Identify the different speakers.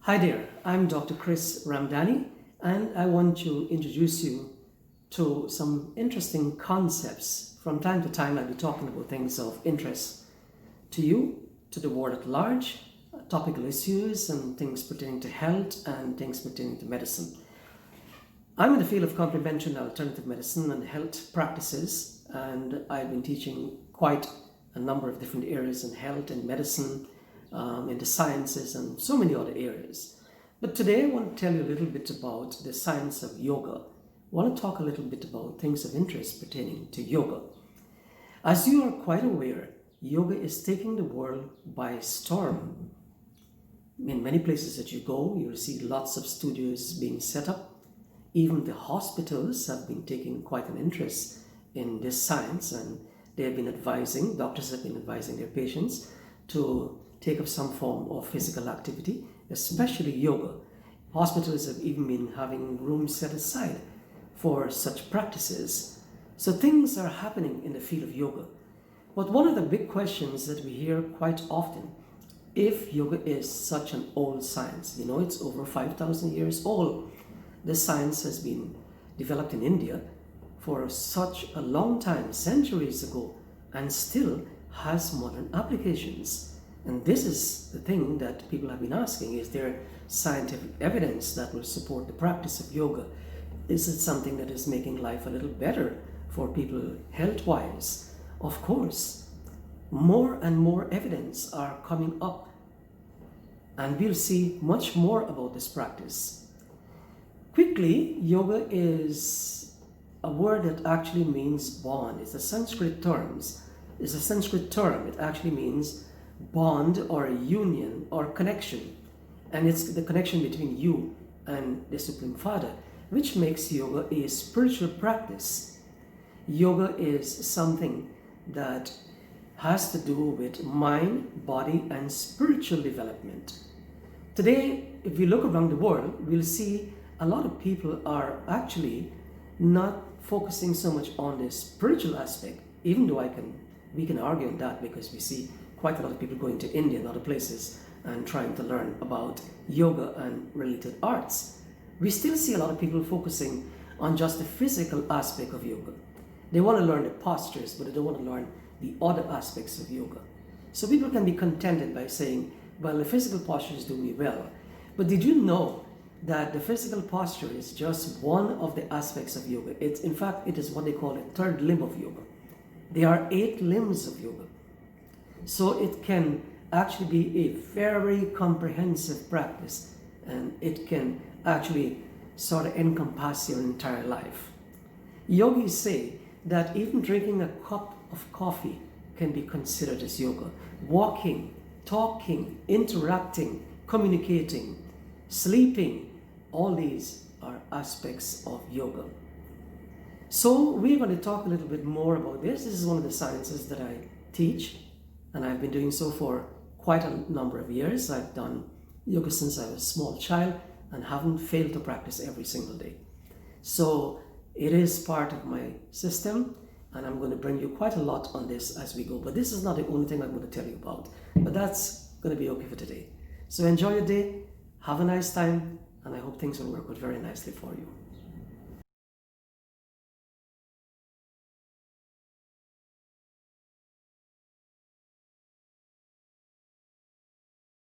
Speaker 1: Hi there, I'm Dr. Kris Ramdhani, and I want to introduce you to some interesting concepts. From time to time, I'll be talking about things of interest to you, to the world at large, topical issues, and things pertaining to health and things pertaining to medicine. I'm in the field of complementary and alternative medicine and health practices, and I've been teaching quite a number of different areas in health and medicine, in the sciences, and so many other areas. But today I want to tell you a little bit about the science of yoga. I want to talk a little bit about things of interest pertaining to yoga. As you are quite aware, yoga is taking the world by storm. In many places that you go, you'll see lots of studios being set up. Even the hospitals have been taking quite an interest in this science, and they have been advising, doctors have been advising their patients to take up some form of physical activity, especially yoga. Hospitals have even been having rooms set aside for such practices. So things are happening in the field of yoga. But one of the big questions that we hear quite often, if yoga is such an old science, it's over 5,000 years old. This science has been developed in India for such a long time, centuries ago, and still has modern applications. And this is the thing that people have been asking: is there scientific evidence that will support the practice of yoga? Is it something that is making life a little better for people health-wise? Of course, more and more evidence are coming up, and we'll see much more about this practice. Quickly, yoga is a word that actually means bond. It's a Sanskrit term. It actually means bond or a union or connection, and it's the connection between you and the Supreme Father, which makes yoga a spiritual practice. Yoga is something that has to do with mind, body, and spiritual development. Today, if we look around the world, we'll see a lot of people are actually not focusing so much on the spiritual aspect, even though we can argue on that, because we see quite a lot of people going to India and other places and trying to learn about yoga and related arts. We still see a lot of people focusing on just the physical aspect of yoga. They want to learn the postures, but they don't want to learn the other aspects of yoga. So people can be contented by saying, well, the physical postures do me well. But did you know that the physical posture is just one of the aspects of yoga? In fact, it is what they call a third limb of yoga. There are 8 limbs of yoga. So it can actually be a very comprehensive practice, and it can actually sort of encompass your entire life. Yogis say that even drinking a cup of coffee can be considered as yoga. Walking, talking, interacting, communicating, sleeping, all these are aspects of yoga. So we're going to talk a little bit more about this. This is one of the sciences that I teach, and I've been doing so for quite a number of years. I've done yoga since I was a small child and haven't failed to practice every single day. So it is part of my system, and I'm going to bring you quite a lot on this as we go. But this is not the only thing I'm going to tell you about. But that's going to be okay for today. So enjoy your day, have a nice time, and I hope things will work out very nicely for you.